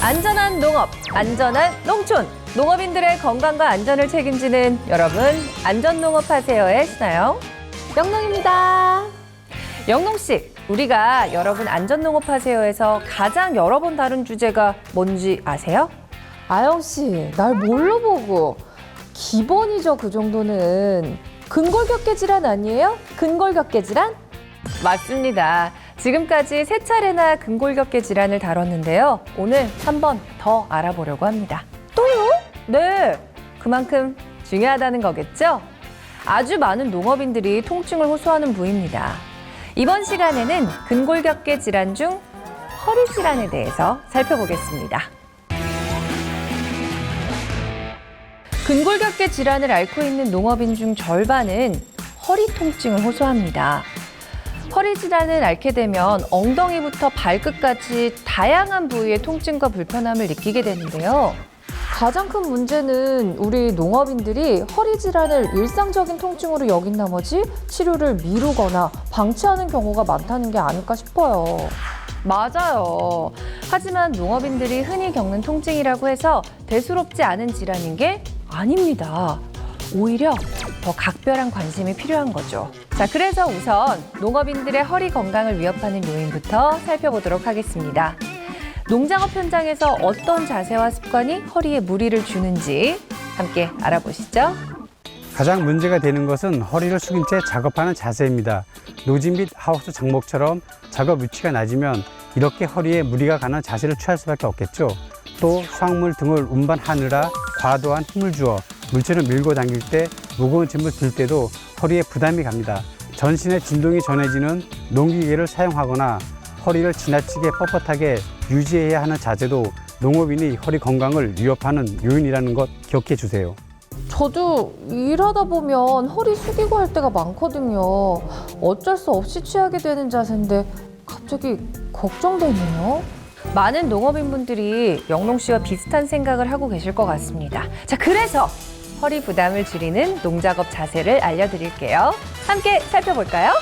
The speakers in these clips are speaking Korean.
안전한 농업, 안전한 농촌. 농업인들의 건강과 안전을 책임지는 여러분, 안전농업 하세요의 신하영, 영농입니다. 영농 씨, 우리가 여러분 안전농업 하세요에서 가장 여러 번 다룬 주제가 뭔지 아세요? 아영 씨, 날 뭘로 보고? 기본이죠, 그 정도는. 근골격계 질환 아니에요? 근골격계 질환? 맞습니다. 지금까지 3차례나 근골격계 질환을 다뤘는데요. 오늘 한 번 더 알아보려고 합니다. 또요? 네, 그만큼 중요하다는 거겠죠? 아주 많은 농업인들이 통증을 호소하는 부위입니다. 이번 시간에는 근골격계 질환 중 허리 질환에 대해서 살펴보겠습니다. 근골격계 질환을 앓고 있는 농업인 중 절반은 허리 통증을 호소합니다. 허리 질환을 앓게 되면 엉덩이부터 발끝까지 다양한 부위의 통증과 불편함을 느끼게 되는데요. 가장 큰 문제는 우리 농업인들이 허리 질환을 일상적인 통증으로 여긴 나머지 치료를 미루거나 방치하는 경우가 많다는 게 아닐까 싶어요. 맞아요. 하지만 농업인들이 흔히 겪는 통증이라고 해서 대수롭지 않은 질환인 게 아닙니다. 오히려 더 각별한 관심이 필요한 거죠. 자, 그래서 우선 농업인들의 허리 건강을 위협하는 요인부터 살펴보도록 하겠습니다. 농작업 현장에서 어떤 자세와 습관이 허리에 무리를 주는지 함께 알아보시죠. 가장 문제가 되는 것은 허리를 숙인 채 작업하는 자세입니다. 노진 및 하우스 장목처럼 작업 위치가 낮으면 이렇게 허리에 무리가 가는 자세를 취할 수밖에 없겠죠. 또 수확물 등을 운반하느라 과도한 힘을 주어 물체를 밀고 당길 때 무거운 짐을 들 때도 허리에 부담이 갑니다. 전신에 진동이 전해지는 농기계를 사용하거나 허리를 지나치게 뻣뻣하게 유지해야 하는 자세도 농업인이 허리 건강을 위협하는 요인이라는 것 기억해 주세요. 저도 일하다 보면 허리 숙이고 할 때가 많거든요. 어쩔 수 없이 취하게 되는 자세인데 갑자기 걱정되네요. 많은 농업인분들이 영농 씨와 비슷한 생각을 하고 계실 것 같습니다. 자, 그래서 허리 부담을 줄이는 농작업 자세를 알려드릴게요. 함께 살펴볼까요?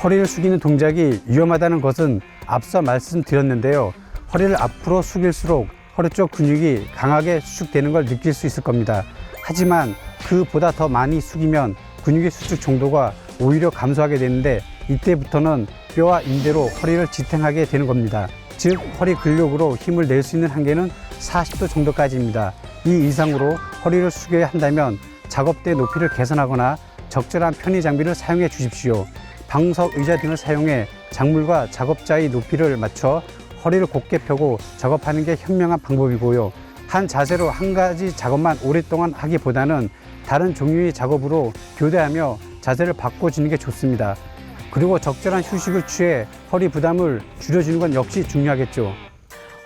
허리를 숙이는 동작이 위험하다는 것은 앞서 말씀드렸는데요. 허리를 앞으로 숙일수록 허리 쪽 근육이 강하게 수축되는 걸 느낄 수 있을 겁니다. 하지만 그보다 더 많이 숙이면 근육의 수축 정도가 오히려 감소하게 되는데 이때부터는 뼈와 인대로 허리를 지탱하게 되는 겁니다. 즉 허리 근력으로 힘을 낼 수 있는 한계는 40도 정도까지입니다. 이 이상으로 허리를 숙여야 한다면 작업대 높이를 개선하거나 적절한 편의 장비를 사용해 주십시오. 방석 의자 등을 사용해 작물과 작업자의 높이를 맞춰 허리를 곧게 펴고 작업하는 게 현명한 방법이고요. 한 자세로 한 가지 작업만 오랫동안 하기보다는 다른 종류의 작업으로 교대하며 자세를 바꿔주는 게 좋습니다. 그리고 적절한 휴식을 취해 허리 부담을 줄여주는 건 역시 중요하겠죠.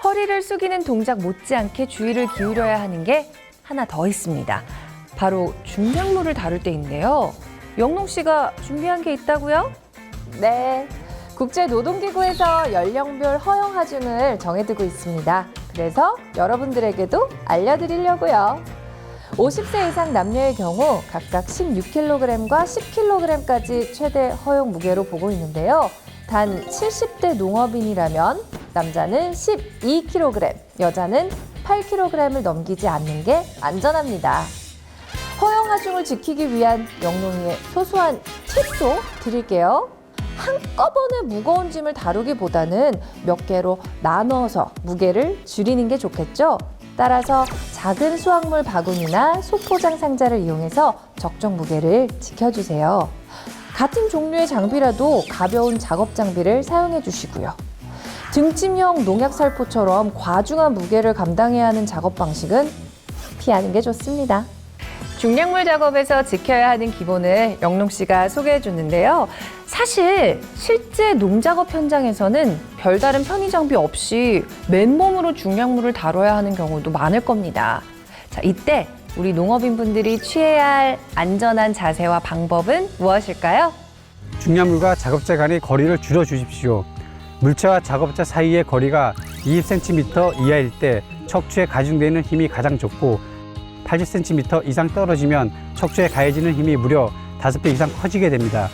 허리를 숙이는 동작 못지않게 주의를 기울여야 하는 게 하나 더 있습니다. 바로 중량물을 다룰 때인데요. 영농 씨가 준비한 게 있다고요? 네, 국제노동기구에서 연령별 허용 하중을 정해두고 있습니다. 그래서 여러분들에게도 알려드리려고요. 50세 이상 남녀의 경우 각각 16kg과 10kg까지 최대 허용 무게로 보고 있는데요. 단 70대 농업인이라면 남자는 12kg, 여자는 8kg을 넘기지 않는 게 안전합니다. 허용 하중을 지키기 위한 영농이의 소소한 팁도 드릴게요. 한꺼번에 무거운 짐을 다루기보다는 몇 개로 나눠서 무게를 줄이는 게 좋겠죠? 따라서 작은 수확물 바구니나 소포장 상자를 이용해서 적정 무게를 지켜주세요. 같은 종류의 장비라도 가벼운 작업 장비를 사용해 주시고요. 등짐형 농약살포처럼 과중한 무게를 감당해야 하는 작업 방식은 피하는 게 좋습니다. 중량물 작업에서 지켜야 하는 기본을 영농 씨가 소개해 줬는데요. 사실 실제 농작업 현장에서는 별다른 편의 장비 없이 맨몸으로 중량물을 다뤄야 하는 경우도 많을 겁니다. 자, 이때 우리 농업인분들이 취해야 할 안전한 자세와 방법은 무엇일까요? 중량물과 작업자 간의 거리를 줄여 주십시오. 물체와 작업자 사이의 거리가 20cm 이하일 때 척추에 가중되는 힘이 가장 적고 80cm 이상 떨어지면 척추에 가해지는 힘이 무려 5배 이상 커지게 됩니다.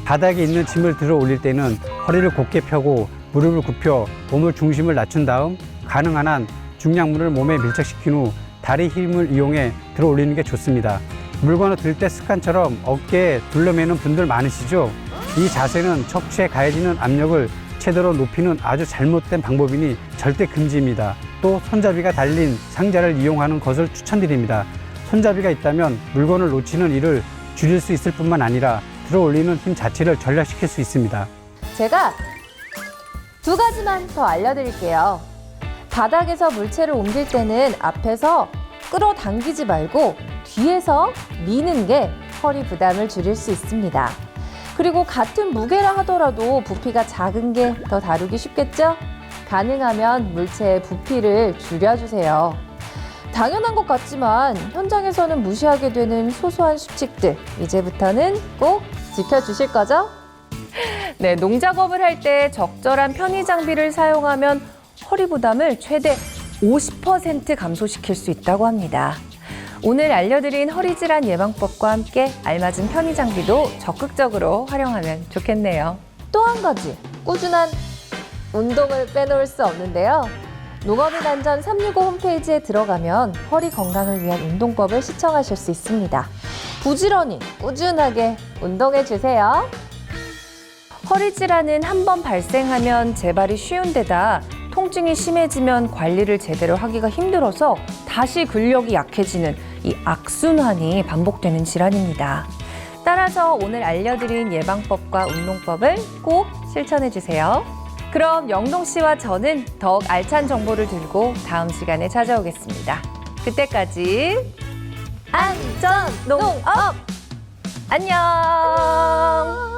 바닥에 있는 짐을 들어 올릴 때는 허리를 곧게 펴고 무릎을 굽혀 몸을 중심을 낮춘 다음 가능한 한 중량물을 몸에 밀착시킨 후 다리 힘을 이용해 들어 올리는 게 좋습니다. 물건을 들 때 습관처럼 어깨에 둘러매는 분들 많으시죠? 이 자세는 척추에 가해지는 압력을 최대로 높이는 아주 잘못된 방법이니 절대 금지입니다. 또 손잡이가 달린 상자를 이용하는 것을 추천드립니다. 손잡이가 있다면 물건을 놓치는 일을 줄일 수 있을 뿐만 아니라 들어 올리는 힘 자체를 절약시킬 수 있습니다. 제가 2가지만 더 알려드릴게요. 바닥에서 물체를 옮길 때는 앞에서 끌어당기지 말고 뒤에서 미는 게 허리 부담을 줄일 수 있습니다. 그리고 같은 무게라 하더라도 부피가 작은 게 더 다루기 쉽겠죠? 가능하면 물체의 부피를 줄여주세요. 당연한 것 같지만 현장에서는 무시하게 되는 소소한 수칙들, 이제부터는 꼭 지켜주실 거죠? 네, 농작업을 할 때 적절한 편의 장비를 사용하면 허리 부담을 최대 50% 감소시킬 수 있다고 합니다. 오늘 알려드린 허리 질환 예방법과 함께 알맞은 편의 장비도 적극적으로 활용하면 좋겠네요. 또 한 가지, 꾸준한 운동을 빼놓을 수 없는데요. 농업인 안전 365 홈페이지에 들어가면 허리 건강을 위한 운동법을 시청하실 수 있습니다. 부지런히 꾸준하게 운동해주세요. 허리 질환은 한 번 발생하면 재발이 쉬운 데다 통증이 심해지면 관리를 제대로 하기가 힘들어서 다시 근력이 약해지는 이 악순환이 반복되는 질환입니다. 따라서 오늘 알려드린 예방법과 운동법을 꼭 실천해주세요. 그럼 영동 씨와 저는 더욱 알찬 정보를 들고 다음 시간에 찾아오겠습니다. 그때까지 안전 농업 안녕.